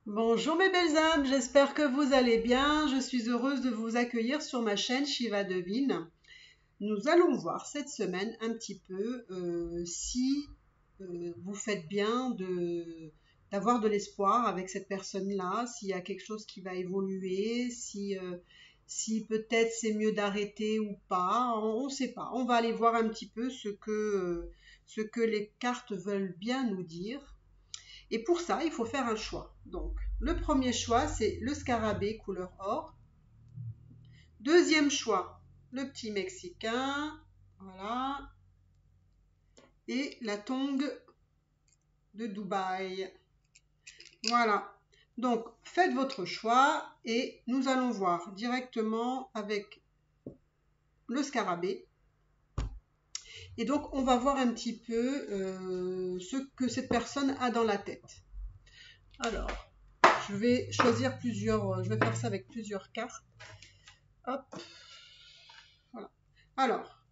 Bonjour mes belles âmes, j'espère que vous allez bien. Je suis heureuse de vous accueillir sur ma chaîne Shiva Devine. Nous allons voir cette semaine un petit peu si vous faites bien d'avoir de l'espoir avec cette personne-là, s'il y a quelque chose qui va évoluer, si peut-être c'est mieux d'arrêter ou pas. On ne sait pas. On va aller voir un petit peu ce que les cartes veulent bien nous dire. Et pour ça, il faut faire un choix. Donc, le premier choix, c'est le scarabée couleur or. Deuxième choix, le petit mexicain. Voilà. Et la tongue de Dubaï. Voilà. Donc, faites votre choix et nous allons voir directement avec le scarabée. Et donc, on va voir un petit peu ce que cette personne a dans la tête. Alors, je vais choisir plusieurs, je vais faire ça avec plusieurs cartes. Hop. Voilà. Alors,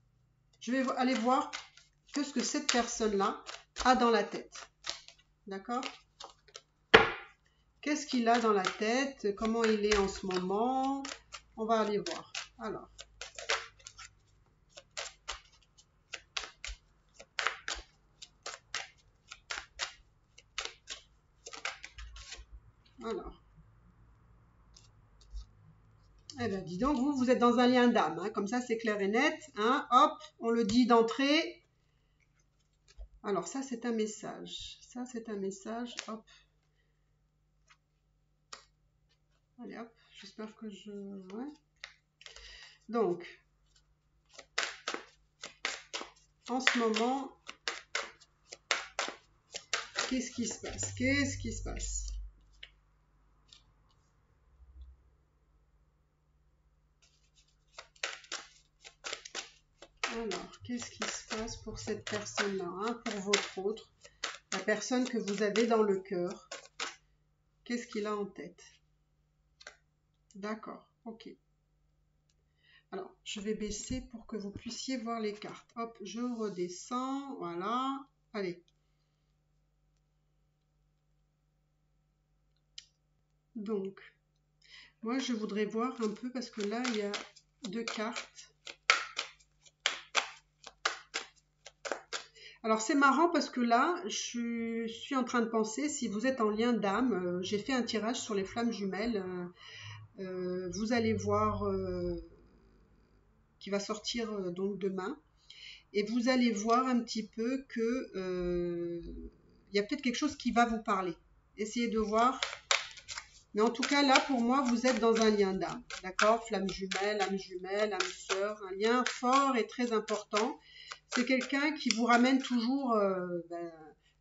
je vais aller voir ce que cette personne-là a dans la tête. D'accord? Qu'est-ce qu'il a dans la tête? Comment il est en ce moment? On va aller voir. Alors. Eh bien, dis donc, vous êtes dans un lien d'âme. Hein, comme ça, c'est clair et net. Hein, hop, on le dit d'entrée. Alors, ça, c'est un message. Ça, c'est un message. Hop. Allez, hop. J'espère que je... Ouais. Donc, en ce moment, qu'est-ce qui se passe? Qu'est-ce qui se passe? Alors, qu'est-ce qui se passe pour cette personne-là, hein, pour votre autre, la personne que vous avez dans le cœur? Qu'est-ce qu'il a en tête? D'accord, ok. Alors, je vais baisser pour que vous puissiez voir les cartes. Hop, je redescends, voilà. Allez. Donc, moi, je voudrais voir un peu, parce que là, il y a deux cartes. Alors c'est marrant parce que là, je suis en train de penser, si vous êtes en lien d'âme, j'ai fait un tirage sur les flammes jumelles, vous allez voir qui va sortir donc demain, et vous allez voir un petit peu que il y a peut-être quelque chose qui va vous parler. Essayez de voir. Mais en tout cas, là, pour moi, vous êtes dans un lien d'âme. D'accord? Flamme jumelle, âme sœur, un lien fort et très important. C'est quelqu'un qui vous ramène toujours,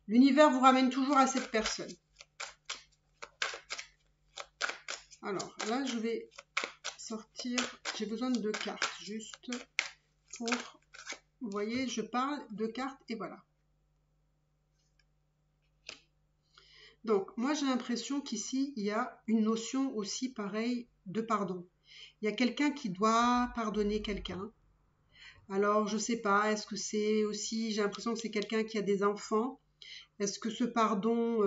l'univers vous ramène toujours à cette personne. Alors là, je vais sortir, j'ai besoin de deux cartes juste pour, vous voyez, je parle de cartes et voilà. Donc moi j'ai l'impression qu'ici il y a une notion aussi pareille de pardon. Il y a quelqu'un qui doit pardonner quelqu'un. Alors je sais pas, est-ce que c'est aussi, j'ai l'impression que c'est quelqu'un qui a des enfants. Est-ce que ce pardon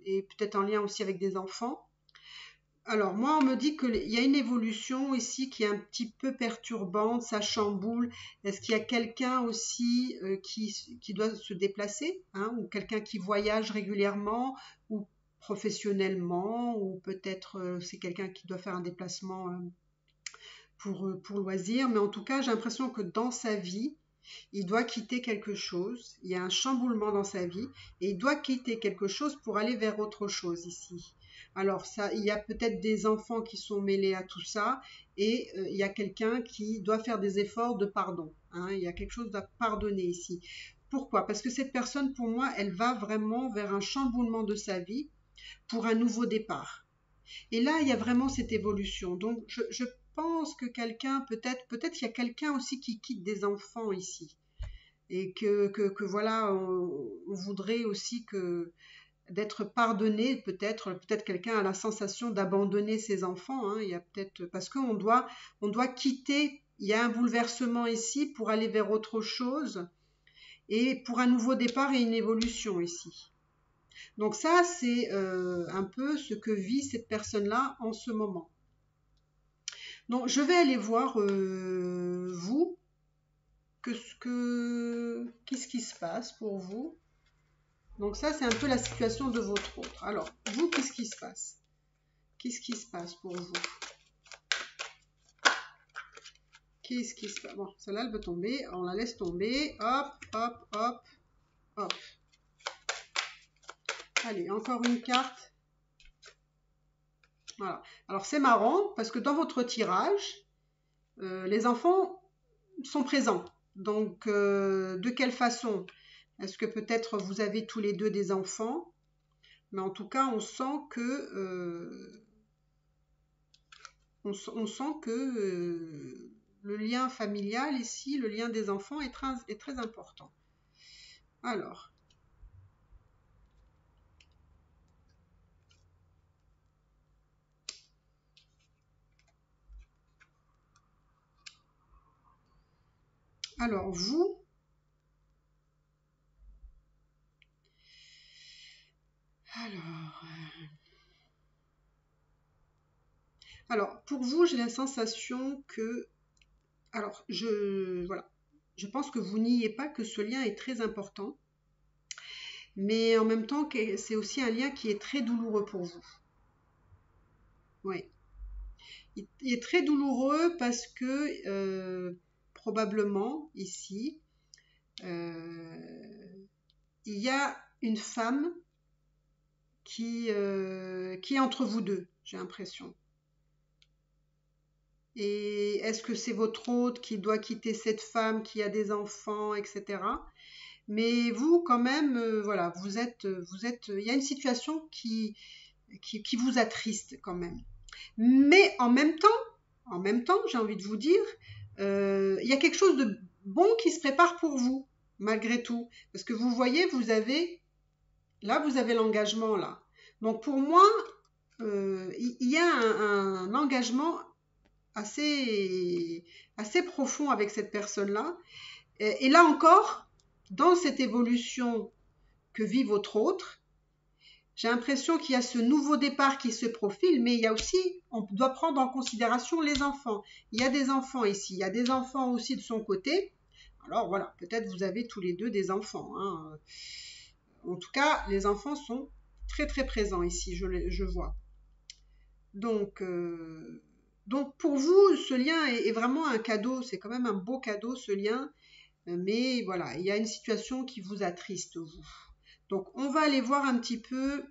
est peut-être en lien aussi avec des enfants? Alors moi, on me dit qu'il y a une évolution ici qui est un petit peu perturbante, ça chamboule. Est-ce qu'il y a quelqu'un aussi qui doit se déplacer, hein, ou quelqu'un qui voyage régulièrement, ou professionnellement, ou peut-être c'est quelqu'un qui doit faire un déplacement pour loisir. Mais en tout cas, j'ai l'impression que dans sa vie, il doit quitter quelque chose. Il y a un chamboulement dans sa vie et il doit quitter quelque chose pour aller vers autre chose ici. Alors ça, il y a peut-être des enfants qui sont mêlés à tout ça et il y a quelqu'un qui doit faire des efforts de pardon. Hein. Il y a quelque chose à pardonner ici. Pourquoi? Parce que cette personne, pour moi, elle va vraiment vers un chamboulement de sa vie pour un nouveau départ. Et là, il y a vraiment cette évolution. Donc, je pense que quelqu'un, peut-être il y a quelqu'un aussi qui quitte des enfants ici. Et que voilà, on voudrait aussi que d'être pardonné, peut-être quelqu'un a la sensation d'abandonner ses enfants. Hein, il y a peut-être parce on doit quitter. Il y a un bouleversement ici pour aller vers autre chose et pour un nouveau départ et une évolution ici. Donc ça, c'est un peu ce que vit cette personne-là en ce moment. Donc je vais aller voir vous, qu'est-ce qui se passe pour vous. Donc ça, c'est un peu la situation de votre autre. Alors, vous, qu'est-ce qui se passe? Qu'est-ce qui se passe pour vous? Qu'est-ce qui se passe? Bon, celle-là, elle veut tomber. On la laisse tomber. Hop, hop, hop, hop. Allez, encore une carte. Voilà. Alors, c'est marrant parce que dans votre tirage, les enfants sont présents. Donc, de quelle façon? Est-ce que peut-être vous avez tous les deux des enfants? Mais en tout cas, on sent que... on sent que le lien familial ici, le lien des enfants est très important. Alors, vous, alors pour vous, j'ai la sensation que, alors voilà, je pense que vous niez pas que ce lien est très important, mais en même temps que c'est aussi un lien qui est très douloureux pour vous. Oui, il est très douloureux parce que probablement ici, il y a une femme qui est entre vous deux, j'ai l'impression. Et est-ce que c'est votre hôte qui doit quitter cette femme qui a des enfants, etc. Mais vous, quand même, voilà, il y a une situation qui vous attriste quand même. Mais en même temps, j'ai envie de vous dire, il y a quelque chose de bon qui se prépare pour vous, malgré tout. Parce que vous voyez, vous avez l'engagement là. Donc pour moi, il y a un engagement assez profond avec cette personne-là. Et là encore, dans cette évolution que vit votre autre, j'ai l'impression qu'il y a ce nouveau départ qui se profile, mais il y a aussi, on doit prendre en considération les enfants. Il y a des enfants ici, il y a des enfants aussi de son côté. Alors voilà, peut-être vous avez tous les deux des enfants. Hein. En tout cas, les enfants sont très très présents ici, je vois. Donc pour vous, ce lien est vraiment un cadeau, c'est quand même un beau cadeau ce lien, mais voilà, il y a une situation qui vous attriste, vous. Donc on va aller voir un petit peu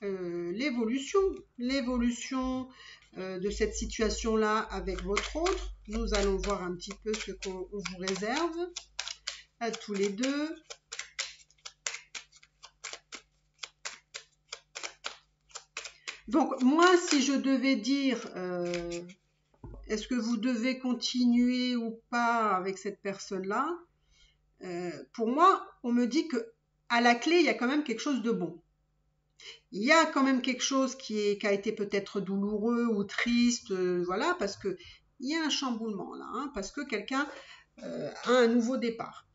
l'évolution de cette situation-là avec votre autre. Nous allons voir un petit peu ce qu'on vous réserve à tous les deux. Donc moi, si je devais dire, est-ce que vous devez continuer ou pas avec cette personne-là, pour moi, on me dit que à la clé, il y a quand même quelque chose de bon. Il y a quand même quelque chose qui a été peut-être douloureux ou triste, voilà, parce que il y a un chamboulement là, hein, parce que quelqu'un a un nouveau départ.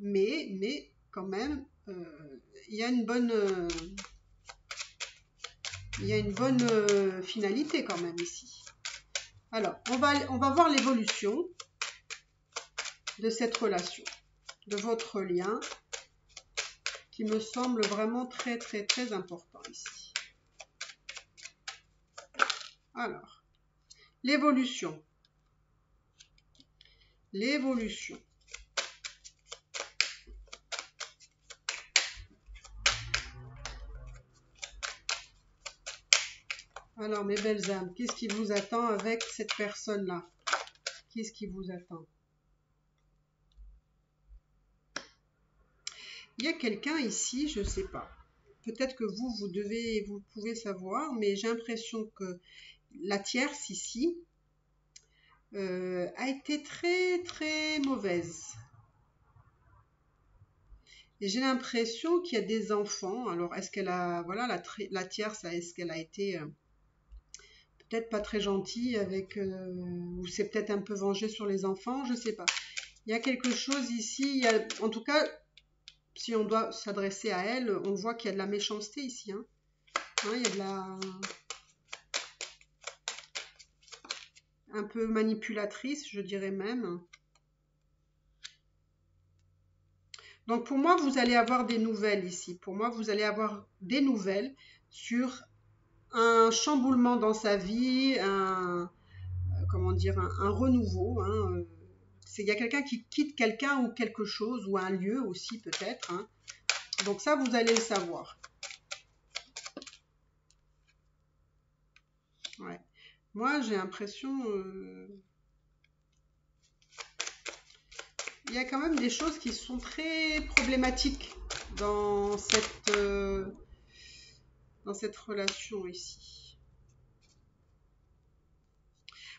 Mais quand même, il y a une bonne finalité quand même ici. Alors, on va voir l'évolution de cette relation, de votre lien, qui me semble vraiment très très très important ici. Alors, l'évolution. Alors, mes belles âmes, qu'est-ce qui vous attend avec cette personne-là? Qu'est-ce qui vous attend? Il y a quelqu'un ici, je ne sais pas. Peut-être que vous pouvez savoir, mais j'ai l'impression que la tierce ici a été très très mauvaise. Et j'ai l'impression qu'il y a des enfants. Alors, est-ce qu'elle a, voilà, la tierce, est-ce qu'elle a été peut-être pas très gentille avec, ou c'est peut-être un peu vengée sur les enfants, je ne sais pas. Il y a quelque chose ici, en tout cas, si on doit s'adresser à elle, on voit qu'il y a de la méchanceté ici. Hein. Hein, il y a de la... un peu manipulatrice, je dirais même. Donc pour moi, vous allez avoir des nouvelles ici. Pour moi, vous allez avoir des nouvelles sur un chamboulement dans sa vie, comment dire, un renouveau. Hein. Il y a quelqu'un qui quitte quelqu'un ou quelque chose, ou un lieu aussi peut-être. Hein. Donc ça, vous allez le savoir. Ouais. Moi, j'ai l'impression... il y a quand même des choses qui sont très problématiques dans cette relation ici.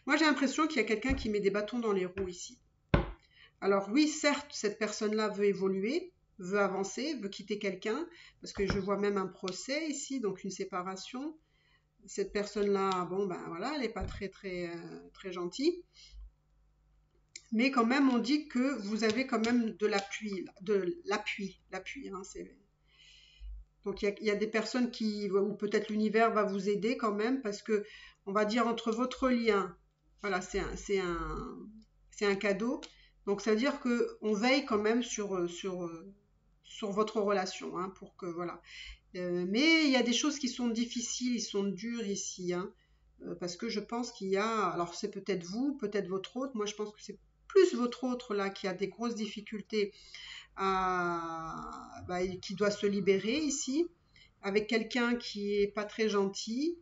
Moi, j'ai l'impression qu'il y a quelqu'un qui met des bâtons dans les roues ici. Alors oui, certes, cette personne-là veut évoluer, veut avancer, veut quitter quelqu'un, parce que je vois même un procès ici, donc une séparation. Cette personne-là, bon, ben voilà, elle n'est pas très gentille. Mais quand même, on dit que vous avez quand même de l'appui, hein, donc il y a des personnes ou peut-être l'univers va vous aider quand même, parce que on va dire entre votre lien, voilà, c'est un cadeau. Donc ça veut dire que on veille quand même sur votre relation, hein, pour que voilà. Mais il y a des choses qui sont difficiles, ils sont durs ici, hein, parce que je pense qu'il y a, alors c'est peut-être vous, peut-être votre autre, moi je pense que c'est plus votre autre là qui a des grosses difficultés qui doit se libérer ici, avec quelqu'un qui est pas très gentil,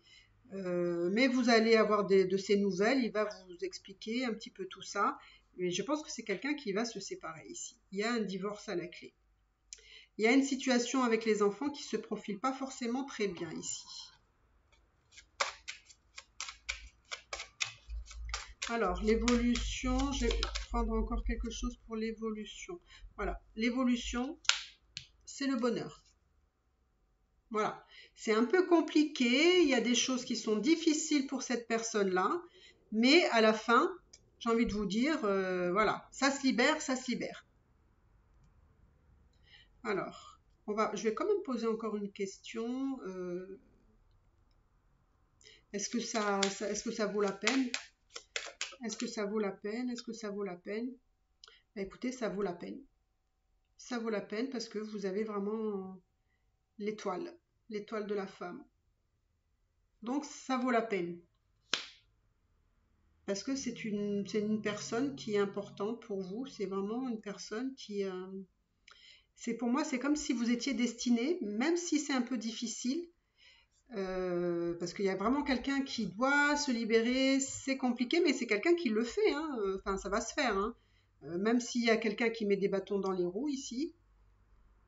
mais vous allez avoir de ces nouvelles, il va vous expliquer un petit peu tout ça, mais je pense que c'est quelqu'un qui va se séparer ici. Il y a un divorce à la clé. Il y a une situation avec les enfants qui se profile pas forcément très bien ici. Alors, l'évolution, je vais prendre encore quelque chose pour l'évolution. Voilà, l'évolution, c'est le bonheur. Voilà, c'est un peu compliqué, il y a des choses qui sont difficiles pour cette personne-là, mais à la fin, j'ai envie de vous dire, voilà, ça se libère, ça se libère. Alors, je vais quand même poser encore une question. Est-ce que ça vaut la peine? Est-ce que ça vaut la peine? Est-ce que ça vaut la peine? Bah, écoutez, ça vaut la peine. Ça vaut la peine parce que vous avez vraiment l'étoile de la femme. Donc, ça vaut la peine. Parce que c'est une personne qui est importante pour vous. C'est vraiment une personne qui... pour moi, c'est comme si vous étiez destiné, même si c'est un peu difficile, parce qu'il y a vraiment quelqu'un qui doit se libérer, c'est compliqué, mais c'est quelqu'un qui le fait, hein. Enfin, ça va se faire, hein. Même s'il y a quelqu'un qui met des bâtons dans les roues ici.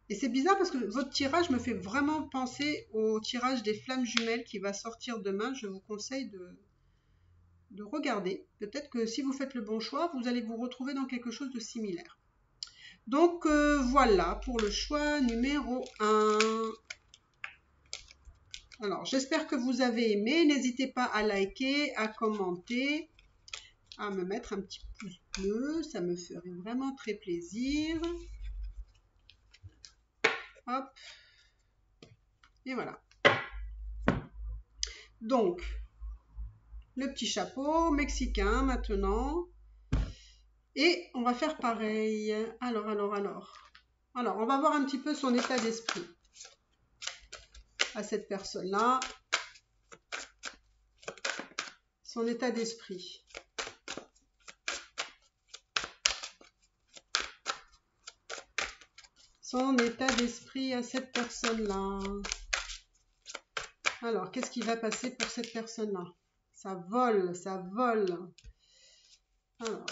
Et c'est bizarre parce que votre tirage me fait vraiment penser au tirage des flammes jumelles qui va sortir demain. Je vous conseille de regarder. Peut-être que si vous faites le bon choix, vous allez vous retrouver dans quelque chose de similaire. Donc voilà pour le choix numéro 1. Alors, j'espère que vous avez aimé. N'hésitez pas à liker, à commenter, à me mettre un petit pouce bleu. Ça me ferait vraiment très plaisir. Hop. Et voilà. Donc, le petit chapeau mexicain maintenant. Et on va faire pareil. Alors, on va voir un petit peu son état d'esprit à cette personne-là. Son état d'esprit. Son état d'esprit à cette personne-là. Alors, qu'est-ce qui va passer pour cette personne-là? Ça vole, ça vole. Alors.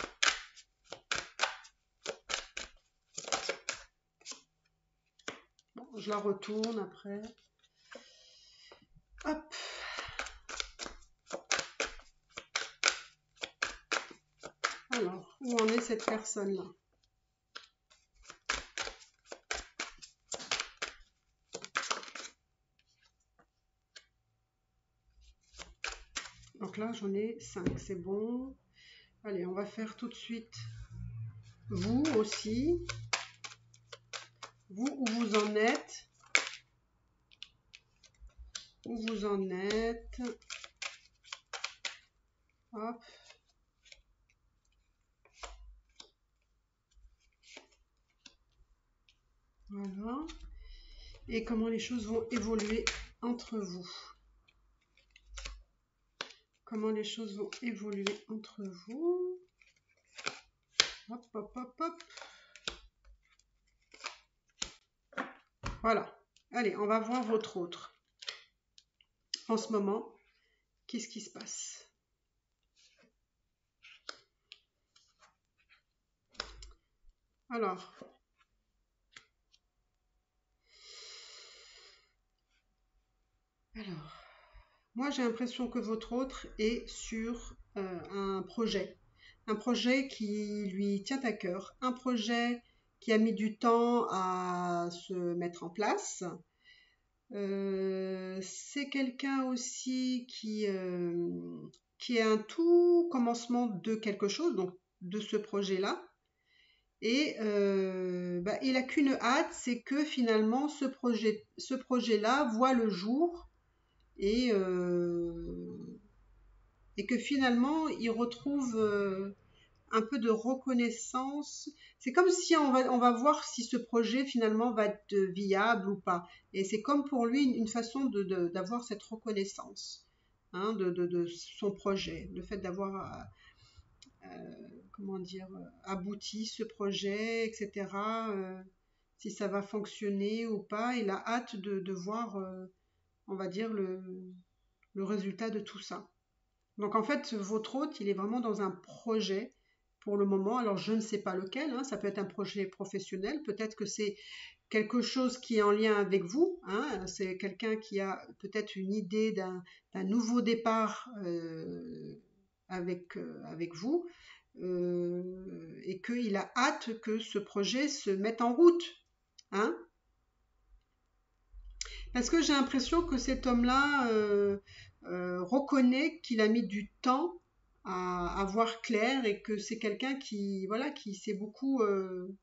Bon, je la retourne après. Hop. Alors, où en est cette personne-là? Donc là, j'en ai 5, c'est bon. Allez, on va faire tout de suite vous aussi. vous, où vous en êtes. Où vous en êtes. Hop. Voilà. Et comment les choses vont évoluer entre vous. Comment les choses vont évoluer entre vous. Hop, hop, hop, hop. Voilà. Allez, on va voir votre autre. En ce moment, qu'est-ce qui se passe? Alors, moi j'ai l'impression que votre autre est sur un projet qui lui tient à cœur, un projet qui a mis du temps à se mettre en place. C'est quelqu'un aussi qui est un tout commencement de quelque chose, donc de ce projet-là. Et il n'a qu'une hâte, c'est que finalement ce projet-là voit le jour et, et que finalement il retrouve un peu de reconnaissance. C'est comme si on va voir si ce projet finalement va être viable ou pas. Et c'est comme pour lui une façon d'avoir cette reconnaissance, hein, de son projet, le fait d'avoir comment dire, abouti ce projet, etc. Si ça va fonctionner ou pas. Il a hâte de voir, on va dire, le résultat de tout ça. Donc en fait, votre hôte, il est vraiment dans un projet pour le moment. Alors je ne sais pas lequel, hein, ça peut être un projet professionnel, peut-être que c'est quelque chose qui est en lien avec vous, hein, c'est quelqu'un qui a peut-être une idée d'un nouveau départ avec vous, et qu'il a hâte que ce projet se mette en route, hein. Parce que j'ai l'impression que cet homme-là reconnaît qu'il a mis du temps à voir clair et que c'est quelqu'un qui, voilà, qui s'est beaucoup, il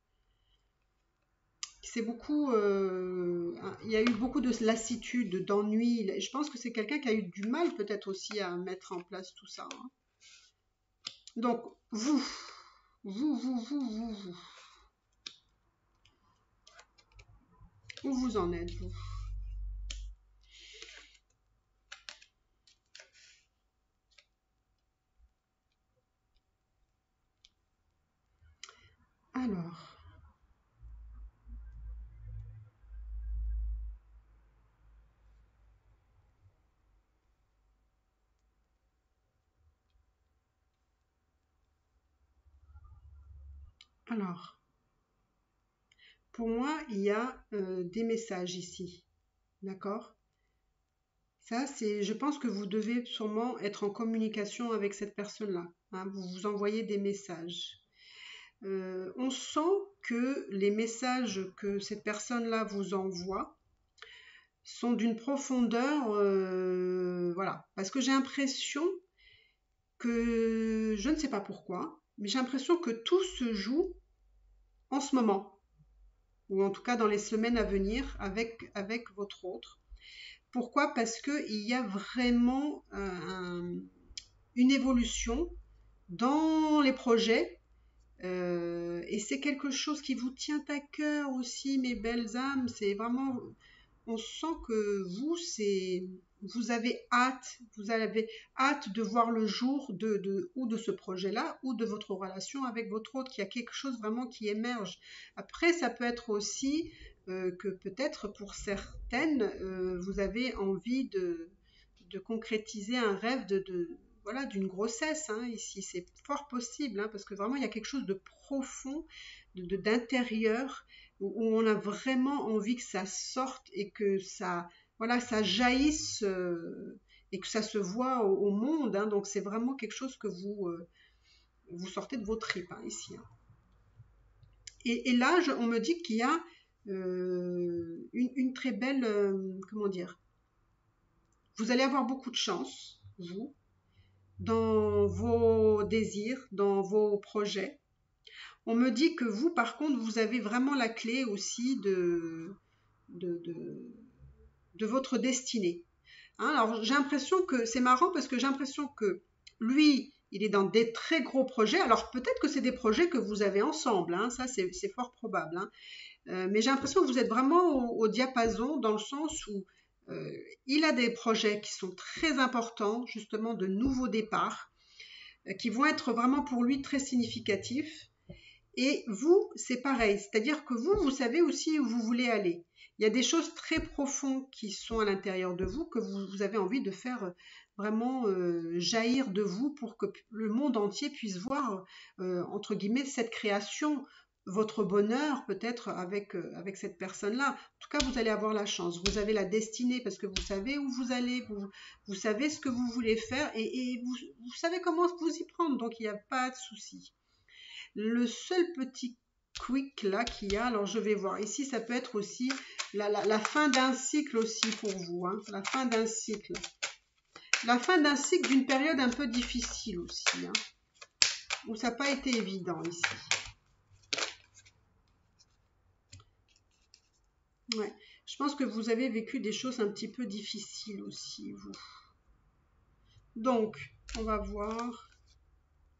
y a eu beaucoup de lassitude, d'ennui. Je pense que c'est quelqu'un qui a eu du mal peut-être aussi à mettre en place tout ça, hein. Donc vous, où vous en êtes, vous? Alors, alors, pour moi, il y a des messages ici, d'accord? Ça, c'est, je pense que vous devez sûrement être en communication avec cette personne-là, hein, vous vous envoyez des messages. On sent que les messages que cette personne-là vous envoie sont d'une profondeur, voilà, parce que j'ai l'impression que, je ne sais pas pourquoi, mais j'ai l'impression que tout se joue en ce moment, ou en tout cas dans les semaines à venir avec votre autre. Pourquoi? Parce qu'il y a vraiment une évolution dans les projets, et c'est quelque chose qui vous tient à cœur aussi, mes belles âmes. C'est vraiment, on sent que vous avez hâte de voir le jour ou de ce projet-là, ou de votre relation avec votre autre, qu'il y a quelque chose vraiment qui émerge. Après, ça peut être aussi que peut-être pour certaines, vous avez envie de concrétiser un rêve voilà, d'une grossesse, hein, ici. C'est fort possible, hein, parce que vraiment, il y a quelque chose de profond, d'intérieur, où on a vraiment envie que ça sorte et que ça, voilà, ça jaillisse, et que ça se voit au monde, hein. Donc c'est vraiment quelque chose que vous sortez de vos tripes, hein, ici, hein. Et là, on me dit qu'il y a une très belle, comment dire, vous allez avoir beaucoup de chance, vous, dans vos désirs, dans vos projets. On me dit que vous, par contre, vous avez vraiment la clé aussi de, de, de votre destinée. Hein, alors j'ai l'impression que c'est marrant parce que j'ai l'impression que lui, il est dans des très gros projets. Alors peut-être que c'est des projets que vous avez ensemble, hein, ça c'est fort probable. Hein. Mais j'ai l'impression que vous êtes vraiment au diapason dans le sens où euh, il a des projets qui sont très importants, justement de nouveaux départs, qui vont être vraiment pour lui très significatifs. Et vous, c'est pareil, c'est-à-dire que vous savez aussi où vous voulez aller. Il y a des choses très profondes qui sont à l'intérieur de vous que vous avez envie de faire vraiment jaillir de vous pour que le monde entier puisse voir, entre guillemets, cette création, votre bonheur peut-être avec cette personne-là. En tout cas, vous allez avoir la chance. Vous avez la destinée parce que vous savez où vous allez, vous savez ce que vous voulez faire et vous savez comment vous y prendre. Donc, il n'y a pas de souci. Le seul petit quick là qu'il y a, alors je vais voir, ici ça peut être aussi la fin d'un cycle aussi pour vous, hein, la fin d'un cycle. La fin d'un cycle d'une période un peu difficile aussi, hein, où ça n'a pas été évident ici. Ouais. Je pense que vous avez vécu des choses un petit peu difficiles aussi, vous. Donc, on va voir.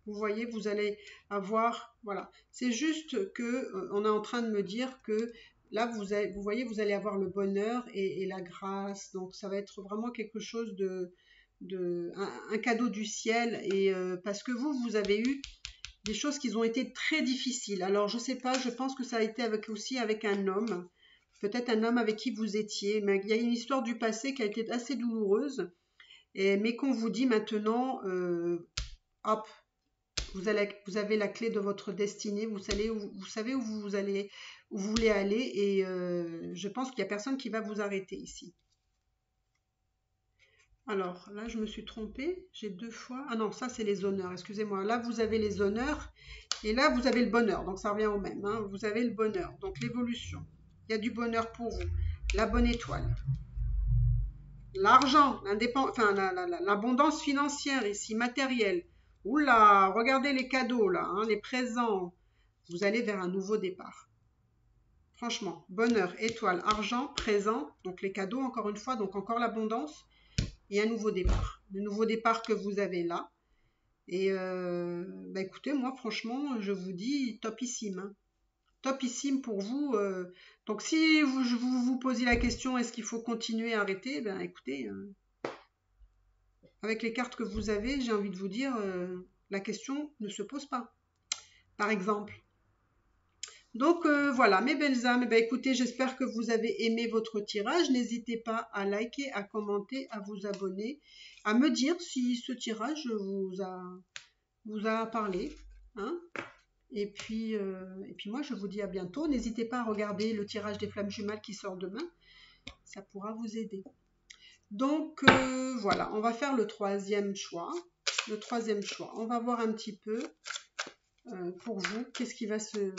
Vous voyez, vous allez avoir, voilà. C'est juste que on est en train de me dire que là, vous voyez, vous allez avoir le bonheur et la grâce. Donc, ça va être vraiment quelque chose un cadeau du ciel. Et parce que vous avez eu des choses qui ont été très difficiles. Alors, je sais pas, je pense que ça a été aussi avec un homme. Peut-être un homme avec qui vous étiez. Mais il y a une histoire du passé qui a été assez douloureuse. Mais qu'on vous dit maintenant, hop, vous avez la clé de votre destinée, vous savez où où vous voulez aller et je pense qu'il n'y a personne qui va vous arrêter ici. Alors là, je me suis trompée, j'ai deux fois. Ah non, ça c'est les honneurs, excusez-moi. Là, vous avez les honneurs et là, vous avez le bonheur, donc ça revient au même. Hein. Vous avez le bonheur, donc l'évolution. Il y a du bonheur pour vous. La bonne étoile. L'argent, enfin, l'abondance financière ici, matérielle. Oula, regardez les cadeaux là, hein, les présents. Vous allez vers un nouveau départ. Franchement, bonheur, étoile, argent, présent, donc les cadeaux encore une fois, donc encore l'abondance et un nouveau départ. Le nouveau départ que vous avez là. Et bah écoutez, moi franchement, je vous dis topissime. Hein. Topissime pour vous. Donc si vous posez la question, est-ce qu'il faut continuer à arrêter? Ben écoutez, avec les cartes que vous avez, j'ai envie de vous dire, la question ne se pose pas. Par exemple. Donc voilà, mes belles âmes, ben, écoutez, j'espère que vous avez aimé votre tirage. N'hésitez pas à liker, à commenter, à vous abonner, à me dire si ce tirage vous a parlé. Hein. Et puis moi, je vous dis à bientôt. N'hésitez pas à regarder le tirage des flammes jumelles qui sort demain. Ça pourra vous aider. Donc voilà, on va faire le troisième choix. Le troisième choix. On va voir un petit peu pour vous, qu'est-ce qui va se...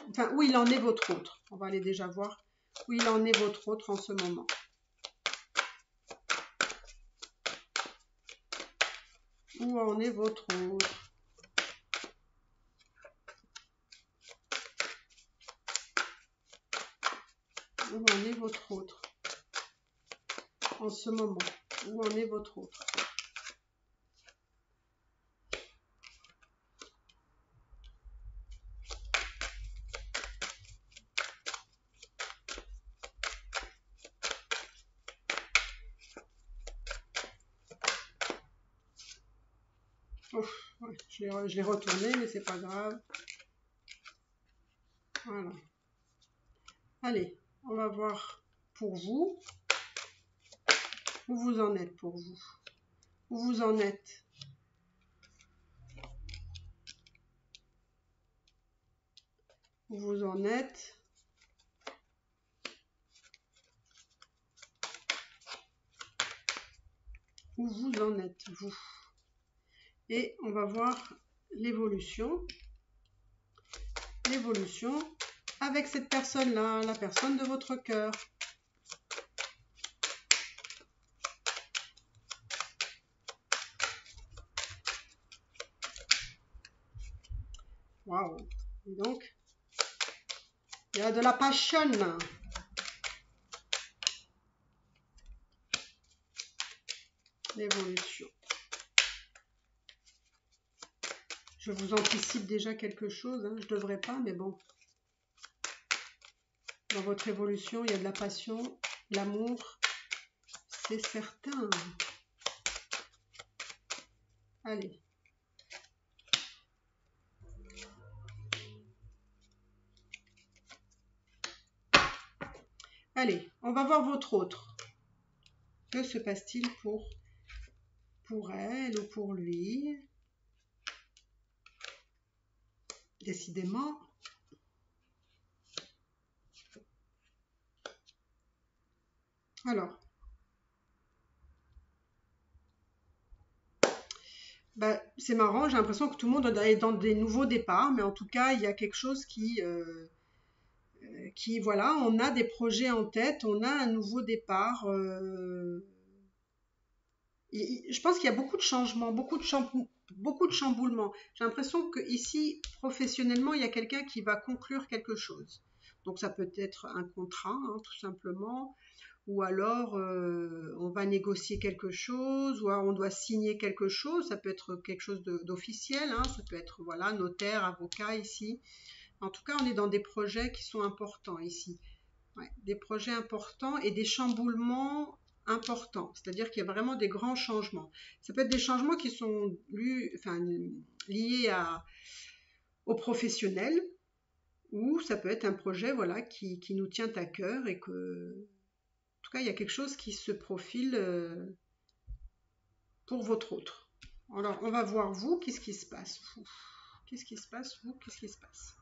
Enfin, où il en est votre autre. On va aller déjà voir où il en est votre autre en ce moment. Où en est votre autre? Où en est votre autre? En ce moment. Où en est votre autre? Ouf, ouais, je l'ai retourné, mais c'est pas grave. Voilà. Allez, on va voir pour vous. Où vous en êtes pour vous? Où vous en êtes? Où vous en êtes? Où vous en êtes, vous? Et on va voir l'évolution. L'évolution avec cette personne-là, la personne de votre cœur. Waouh, Et donc, il y a de la passion. L'évolution. Je vous anticipe déjà quelque chose, hein. Je ne devrais pas, mais bon. Dans votre évolution, il y a de la passion, l'amour, c'est certain. Allez. Allez, on va voir votre autre. Que se passe-t-il pour elle ou pour lui? Décidément. Alors. Ben, c'est marrant, j'ai l'impression que tout le monde est dans des nouveaux départs, mais en tout cas, il y a quelque chose qui voilà, on a des projets en tête, on a un nouveau départ. Je pense qu'il y a beaucoup de changements, beaucoup de chamboulements. J'ai l'impression que ici, professionnellement, il y a quelqu'un qui va conclure quelque chose. Donc ça peut être un contrat, hein, tout simplement, ou alors on va négocier quelque chose, ou alors on doit signer quelque chose. Ça peut être quelque chose d'officiel, hein, ça peut être voilà, notaire, avocat ici. En tout cas, on est dans des projets qui sont importants ici. Ouais, des projets importants et des chamboulements importants. C'est-à-dire qu'il y a vraiment des grands changements. Ça peut être des changements qui sont liés aux professionnels, ou ça peut être un projet voilà, qui nous tient à cœur et que, en tout cas, il y a quelque chose qui se profile pour votre autre. Alors, on va voir vous, qu'est-ce qui se passe? Qu'est-ce qui se passe, vous? Qu'est-ce qui se passe?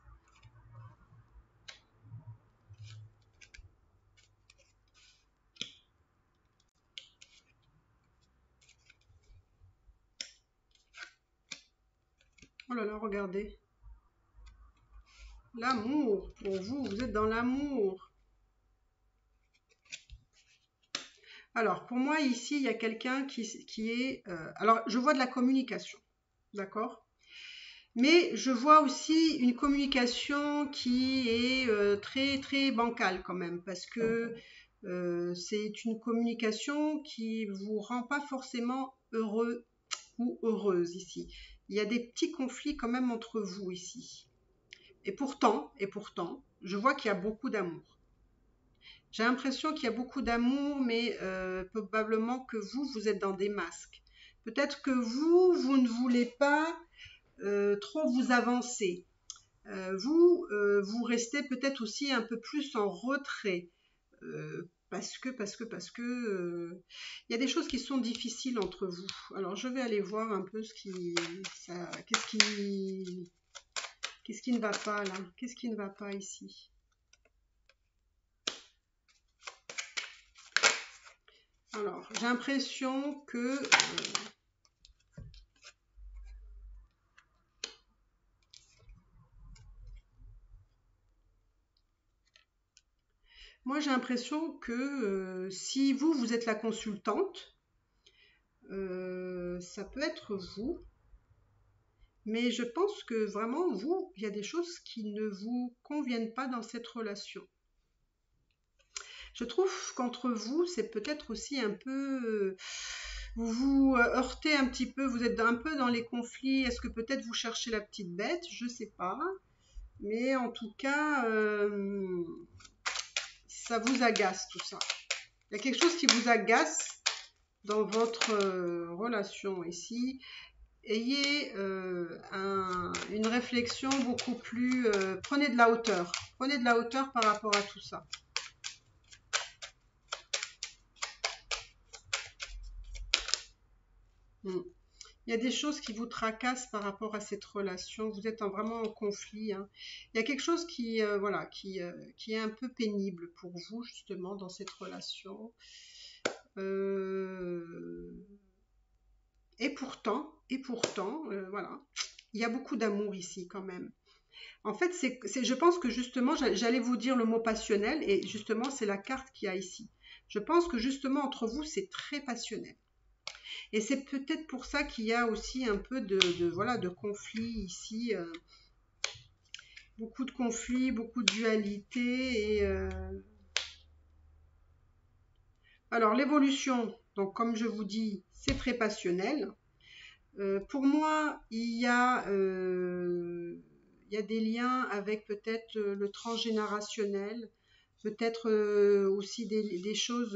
Oh là là, regardez. L'amour, pour vous, vous êtes dans l'amour. Alors, pour moi, ici, il y a quelqu'un qui est... alors, je vois de la communication, d'accord? Mais je vois aussi une communication qui est très, très bancale quand même, parce que c'est une communication qui vous rend pas forcément heureux ou heureuse ici. Il y a des petits conflits quand même entre vous ici. Et pourtant, je vois qu'il y a beaucoup d'amour. J'ai l'impression qu'il y a beaucoup d'amour, mais probablement que vous êtes dans des masques. Peut-être que vous ne voulez pas trop vous avancer. Vous restez peut-être aussi un peu plus en retrait. Parce que il y a des choses qui sont difficiles entre vous. Alors je vais aller voir un peu qu'est-ce qui ne va pas là, qu'est-ce qui ne va pas ici. Alors j'ai l'impression que moi j'ai l'impression que si vous êtes la consultante, ça peut être vous. Mais je pense que vraiment, vous, il y a des choses qui ne vous conviennent pas dans cette relation. Je trouve qu'entre vous, c'est peut-être aussi un peu... vous vous heurtez un petit peu, vous êtes un peu dans les conflits. Est-ce que peut-être vous cherchez la petite bête? Je ne sais pas. Mais en tout cas, ça vous agace tout ça. Il y a quelque chose qui vous agace dans votre relation ici. Ayez une réflexion beaucoup plus... prenez de la hauteur. Prenez de la hauteur par rapport à tout ça. Il y a des choses qui vous tracassent par rapport à cette relation. Vous êtes vraiment en conflit. Hein. Il y a quelque chose qui est un peu pénible pour vous, justement, dans cette relation. Et pourtant, voilà, il y a beaucoup d'amour ici quand même. En fait, je pense que justement, j'allais vous dire le mot passionnel, et justement, c'est la carte qu'il y a ici. Je pense que justement, entre vous, c'est très passionnel. Et c'est peut-être pour ça qu'il y a aussi un peu de conflit ici. beaucoup de conflits, beaucoup de dualité. Alors l'évolution, donc comme je vous dis, c'est très passionnel. Pour moi, il y a des liens avec peut-être le transgénérationnel, peut-être aussi des choses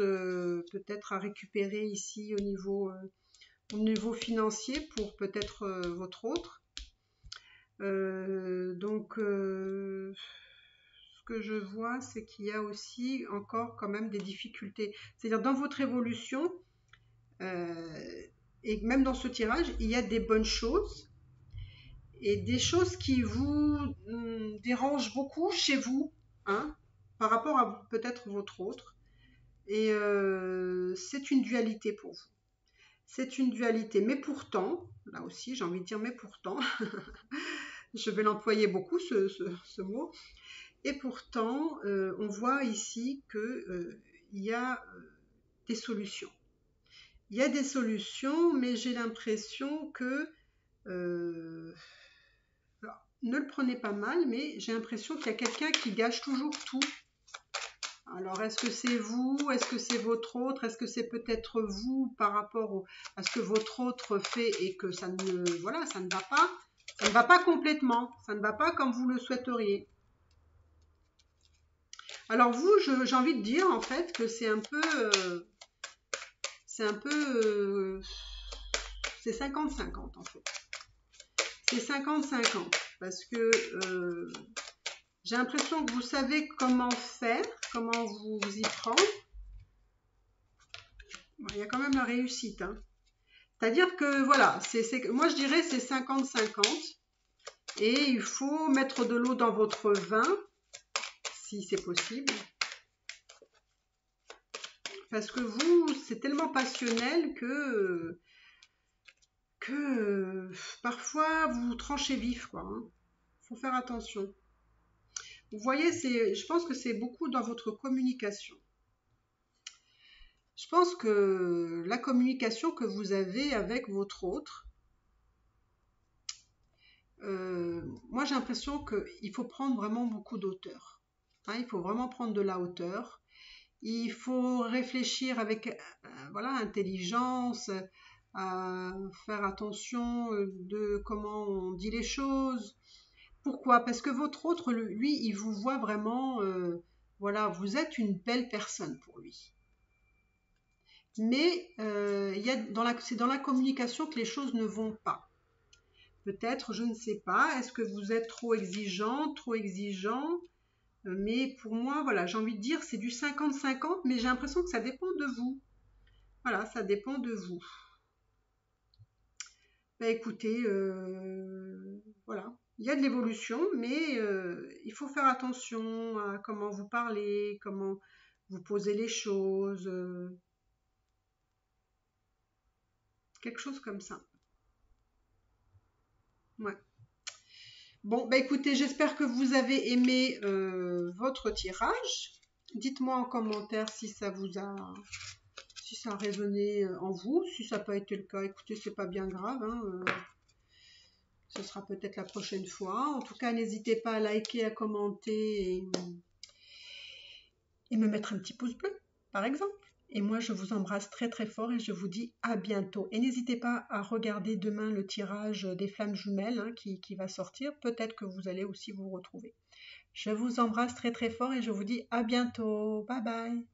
peut-être à récupérer ici au niveau financier pour peut-être votre autre. Ce que je vois, c'est qu'il y a aussi encore quand même des difficultés. C'est-à-dire dans votre évolution, euh, et même dans ce tirage, il y a des bonnes choses et des choses qui vous dérangent beaucoup chez vous, hein, par rapport à peut-être votre autre. Et c'est une dualité pour vous. C'est une dualité. Mais pourtant, là aussi, j'ai envie de dire mais pourtant, je vais l'employer beaucoup ce mot. Et pourtant, on voit ici qu'il y a des solutions. Il y a des solutions, mais j'ai l'impression que alors, ne le prenez pas mal, mais j'ai l'impression qu'il y a quelqu'un qui gâche toujours tout. Alors, est-ce que c'est vous? Est-ce que c'est votre autre? Est-ce que c'est peut-être vous par rapport à ce que votre autre fait et que ça ne, voilà, ça ne va pas? Ça ne va pas complètement. Ça ne va pas comme vous le souhaiteriez. Alors vous, j'ai envie de dire en fait que c'est un peu, c'est 50-50 en fait. C'est 50-50 parce que j'ai l'impression que vous savez comment faire, comment vous y prendre. Bon, il y a quand même la réussite, hein. C'est-à-dire que voilà, moi je dirais c'est 50-50 et il faut mettre de l'eau dans votre vin si c'est possible. Parce que vous, c'est tellement passionnel que parfois vous tranchez vif, quoi, hein. Faut faire attention. Vous voyez, je pense que c'est beaucoup dans votre communication. Je pense que la communication que vous avez avec votre autre, moi j'ai l'impression qu'il faut prendre vraiment beaucoup d'auteur, hein, il faut vraiment prendre de la hauteur. Il faut réfléchir avec voilà, intelligence, à faire attention de comment on dit les choses. Pourquoi? Parce que votre autre, lui, il vous voit vraiment, voilà, vous êtes une belle personne pour lui. Mais c'est dans la communication que les choses ne vont pas. Peut-être, je ne sais pas, est-ce que vous êtes trop exigeant, trop exigeant? Mais pour moi, voilà, j'ai envie de dire, c'est du 50-50, mais j'ai l'impression que ça dépend de vous. Voilà, ça dépend de vous. Bah écoutez, voilà, il y a de l'évolution, mais il faut faire attention à comment vous parlez, comment vous posez les choses, quelque chose comme ça. Ouais. Bon, bah écoutez, j'espère que vous avez aimé votre tirage. Dites-moi en commentaire si ça a résonné en vous. Si ça n'a pas été le cas, écoutez, c'est pas bien grave, hein, ce sera peut-être la prochaine fois. En tout cas, n'hésitez pas à liker, à commenter et me mettre un petit pouce bleu, par exemple. Et moi, je vous embrasse très très fort et je vous dis à bientôt. Et n'hésitez pas à regarder demain le tirage des flammes jumelles, hein, qui va sortir. Peut-être que vous allez aussi vous retrouver. Je vous embrasse très très fort et je vous dis à bientôt. Bye bye.